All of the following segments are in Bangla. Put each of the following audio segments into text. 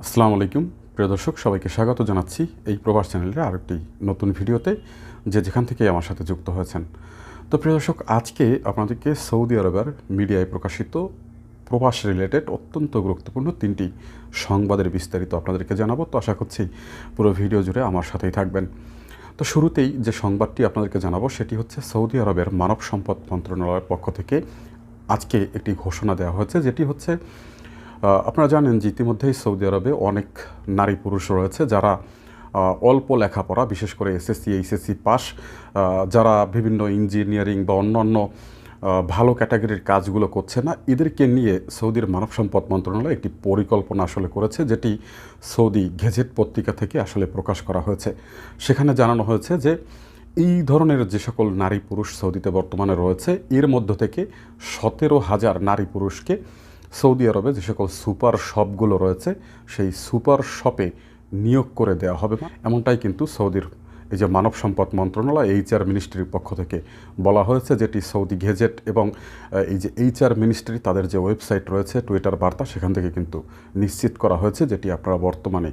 আসসালামু আলাইকুম প্রিয় দর্শক, সবাইকে স্বাগত জানাচ্ছি এই প্রবাস চ্যানেলের আরেকটি নতুন ভিডিওতে, যেখান থেকে আমার সাথে যুক্ত হয়েছেন। তো প্রিয় দর্শক, আজকে আপনাদেরকে সৌদি আরবের মিডিয়ায় প্রকাশিত প্রবাস রিলেটেড অত্যন্ত গুরুত্বপূর্ণ তিনটি সংবাদের বিস্তারিত আপনাদেরকে জানাবো। তো আশা করছি পুরো ভিডিও জুড়ে আমার সাথেই থাকবেন। তো শুরুতেই যে সংবাদটি আপনাদেরকে জানাবো সেটি হচ্ছে সৌদি আরবের মানব সম্পদ মন্ত্রণালয়ের পক্ষ থেকে আজকে একটি ঘোষণা দেওয়া হয়েছে, যেটি হচ্ছে আপনারা জানেন যে ইতিমধ্যেই সৌদি আরবে অনেক নারী পুরুষ রয়েছে যারা অল্প লেখাপড়া, বিশেষ করে এসএসসি এইচএসসি পাস, যারা বিভিন্ন ইঞ্জিনিয়ারিং বা অন্যান্য ভালো ক্যাটাগরির কাজগুলো করছে না, এদেরকে নিয়ে সৌদির মানব সম্পদ মন্ত্রণালয় একটি পরিকল্পনা আসলে করেছে, যেটি সৌদি গেজেট পত্রিকা থেকে আসলে প্রকাশ করা হয়েছে। সেখানে জানানো হয়েছে যে এই ধরনের যে সকল নারী পুরুষ সৌদিতে বর্তমানে রয়েছে, এর মধ্য থেকে 17,000 নারী পুরুষকে সৌদি আরবে যে সকল সুপার শপগুলো রয়েছে সেই সুপার শপে নিয়োগ করে দেওয়া হবে। এমনটাই কিন্তু সৌদির এই যে মানব সম্পদ মন্ত্রণালয় এইচআর মিনিস্ট্রির পক্ষ থেকে বলা হয়েছে, যেটি সৌদি গেজেট এবং এই যে এইচআর মিনিস্ট্রি তাদের যে ওয়েবসাইট রয়েছে, টুইটার বার্তা, সেখান থেকে কিন্তু নিশ্চিত করা হয়েছে, যেটি আপনারা বর্তমানে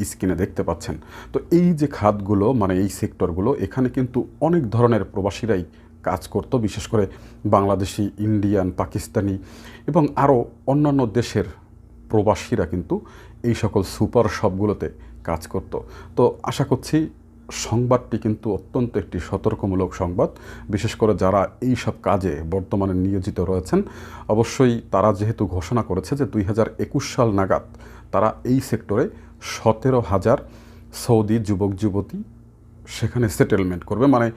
স্ক্রিনে দেখতে পাচ্ছেন। তো এই যে খাতগুলো, মানে এই সেক্টরগুলো, এখানে কিন্তু অনেক ধরনের প্রবাসীরাই কাজ করতো, বিশেষ করে বাংলাদেশি, ইন্ডিয়ান, পাকিস্তানি এবং আরও অন্যান্য দেশের প্রবাসীরা কিন্তু এই সকল সুপার শপগুলোতে কাজ করত। তো আশা করছি সংবাদটি কিন্তু অত্যন্ত একটি সতর্কমূলক সংবাদ, বিশেষ করে যারা এই সব কাজে বর্তমানে নিয়োজিত রয়েছেন। অবশ্যই তারা যেহেতু ঘোষণা করেছে যে 2021 সাল নাগাদ তারা এই সেক্টরে 17,000 সৌদি যুবক যুবতী সেখানে সেটেলমেন্ট করবে, মানে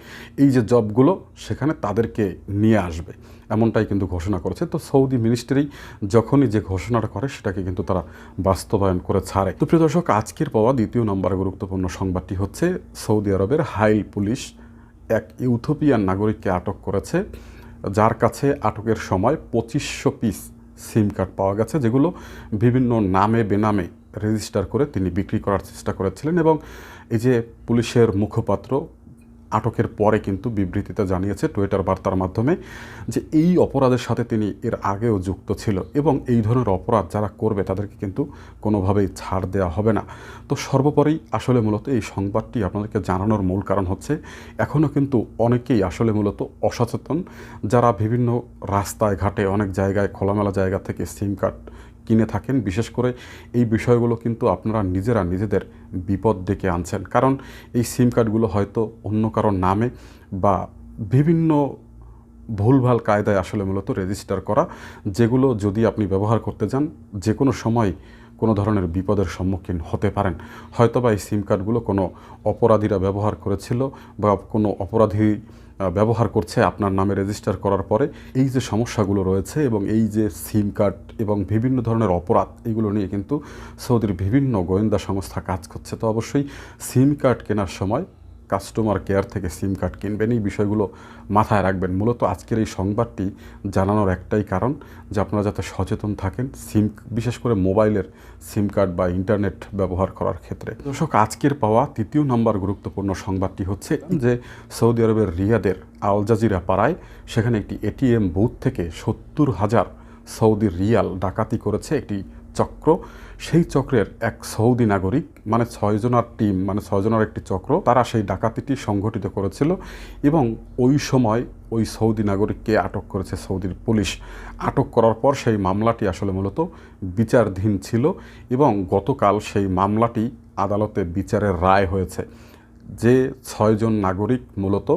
এই যে জবগুলো সেখানে তাদেরকে নিয়ে আসবে, এমনটাই কিন্তু ঘোষণা করেছে। তো সৌদি মিনিস্ট্রি যখনই যে ঘোষণাটা করে সেটাকে কিন্তু তারা বাস্তবায়ন করে ছাড়ে। তো প্রিয় দর্শক, আজকের পাওয়া দ্বিতীয় নম্বর গুরুত্বপূর্ণ সংবাদটি হচ্ছে সৌদি আরবের হাইল পুলিশ এক ইউথোপিয়ান নাগরিককে আটক করেছে, যার কাছে আটকের সময় 2500 পিস সিম কার্ড পাওয়া গেছে, যেগুলো বিভিন্ন নামে বেনামে রেজিস্টার করে তিনি বিক্রি করার চেষ্টা করেছিলেন। এবং এই যে পুলিশের মুখপাত্র আটকের পরে কিন্তু বিবৃতিতে জানিয়েছে টুইটার বার্তার মাধ্যমে যে এই অপরাধের সাথে তিনি এর আগেও যুক্ত ছিল এবং এই ধরনের অপরাধ যারা করবে তাদেরকে কিন্তু কোনোভাবেই ছাড় দেওয়া হবে না। তো সর্বোপরি আসলে মূলত এই সংবাদটি আপনাদেরকে জানানোর মূল কারণ হচ্ছে এখনও কিন্তু অনেকেই আসলে মূলত অসচেতন, যারা বিভিন্ন রাস্তায় ঘাটে অনেক জায়গায় খোলামেলা জায়গা থেকে সিম কার্ড কিনে থাকেন। বিশেষ করে এই বিষয়গুলো কিন্তু আপনারা নিজেরা নিজেদের বিপদ ডেকে আনছেন, কারণ এই সিম কার্ডগুলো হয়তো অন্য কারোর নামে বা বিভিন্ন ভুলভাল কায়দায় আসলে মূলত রেজিস্টার করা, যেগুলো যদি আপনি ব্যবহার করতে যান যে কোনো সময় কোনো ধরনের বিপদের সম্মুখীন হতে পারেন। হয়তোবা এই সিম কার্ডগুলো কোনো অপরাধীরা ব্যবহার করেছিল বা কোনো অপরাধী ব্যবহার করছে আপনার নামে রেজিস্টার করার পরে। এই যে সমস্যাগুলো রয়েছে এবং এই যে সিম কার্ড এবং বিভিন্ন ধরনের অপরাধ, এগুলো নিয়ে কিন্তু সৌদির বিভিন্ন গোয়েন্দা সংস্থা কাজ করছে। তো অবশ্যই সিম কার্ড কেনার সময় কাস্টমার কেয়ার থেকে সিম কার্ড কিনবেন, এই বিষয়গুলো মাথায় রাখবেন। মূলত আজকের এই সংবাদটি জানানোর একটাই কারণ যে আপনারা যাতে সচেতন থাকেন বিশেষ করে মোবাইলের সিম কার্ড বা ইন্টারনেট ব্যবহার করার ক্ষেত্রে। দর্শক, আজকের পাওয়া তৃতীয় নম্বর গুরুত্বপূর্ণ সংবাদটি হচ্ছে যে সৌদি আরবের রিয়াদের আল জাজিরা পাড়ায় সেখানে একটি এটিএম বুথ থেকে 70,000 সৌদি রিয়াল ডাকাতি করেছে একটি চক্র। সেই চক্রের এক সৌদি নাগরিক, মানে 6 জনের টিম, মানে 6 জনের একটি চক্র, তারা সেই ডাকাতিটি সংঘটিত করেছিল এবং ওই সময় ওই সৌদি নাগরিককে আটক করেছে সৌদির পুলিশ। আটক করার পর সেই মামলাটি আসলে মূলত বিচারাধীন ছিল এবং গতকাল সেই মামলাটি আদালতে বিচারের রায় হয়েছে যে 6 জন নাগরিক মূলত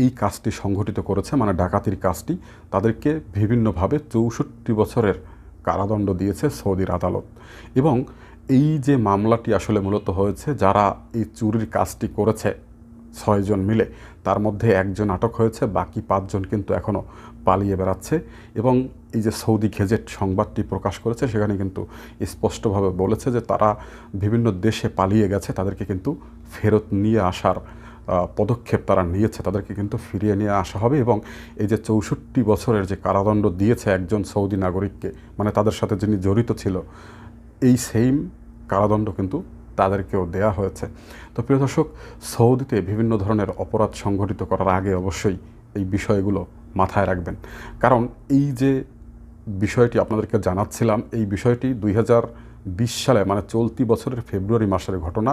এই কাজটি সংঘটিত করেছে, মানে ডাকাতির কাজটি, তাদেরকে বিভিন্নভাবে 64 বছরের কারাদণ্ড দিয়েছে সৌদির আদালত। এবং এই যে মামলাটি আসলে মূলত হয়েছে, যারা এই চুরির কাজটি করেছে 6 জন মিলে, তার মধ্যে 1 জন আটক হয়েছে, বাকি 5 জন কিন্তু এখনও পালিয়ে বেড়াচ্ছে। এবং এই যে সৌদি গেজেট সংবাদটি প্রকাশ করেছে সেখানে কিন্তু স্পষ্টভাবে বলেছে যে তারা বিভিন্ন দেশে পালিয়ে গেছে, তাদেরকে কিন্তু ফেরত নিয়ে আসার পদক্ষেপ তারা নিয়েছে, তাদেরকে কিন্তু ফিরিয়ে নিয়ে আসা হবে। এবং এই যে 64 বছরের যে কারাদণ্ড দিয়েছে একজন সৌদি নাগরিককে, মানে তাদের সাথে যিনি জড়িত ছিল, এই সেম কারাদণ্ড কিন্তু তাদেরকেও দেয়া হয়েছে। তো প্রিয় দর্শক, সৌদিতে বিভিন্ন ধরনের অপরাধ সংঘটিত করার আগে অবশ্যই এই বিষয়গুলো মাথায় রাখবেন, কারণ এই যে বিষয়টি আপনাদেরকে জানাচ্ছিলাম, এই বিষয়টি সালে মানে চলতি বছরের ফেব্রুয়ারি মাসের ঘটনা।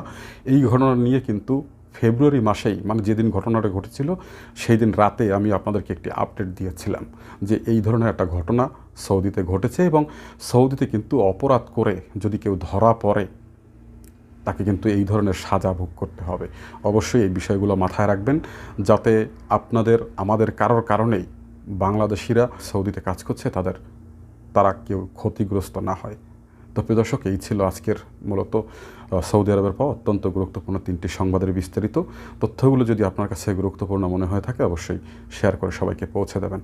এই ঘটনা নিয়ে কিন্তু ফেব্রুয়ারি মাসেই মানে যেদিন ঘটনাটা ঘটেছিল সেই দিন রাতে আমি আপনাদেরকে একটি আপডেট দিয়েছিলাম যে এই ধরনের একটা ঘটনা সৌদিতে ঘটেছে এবং সৌদিতে কিন্তু অপরাধ করে যদি কেউ ধরা পড়ে তাকে কিন্তু এই ধরনের সাজা ভোগ করতে হবে। অবশ্যই এই বিষয়গুলো মাথায় রাখবেন যাতে আপনাদের আমাদের কারোর কারণেই বাংলাদেশিরা সৌদিতে কাজ করছে তারা কেউ ক্ষতিগ্রস্ত না হয়। তো প্রিয় দর্শক, এই ছিল আজকের মূলত সৌদি আরবের পাওয়া অত্যন্ত গুরুত্বপূর্ণ 3টি সংবাদের বিস্তারিত তথ্যগুলো। যদি আপনার কাছে গুরুত্বপূর্ণ মনে হয়ে থাকে অবশ্যই শেয়ার করে সবাইকে পৌঁছে দেবেন।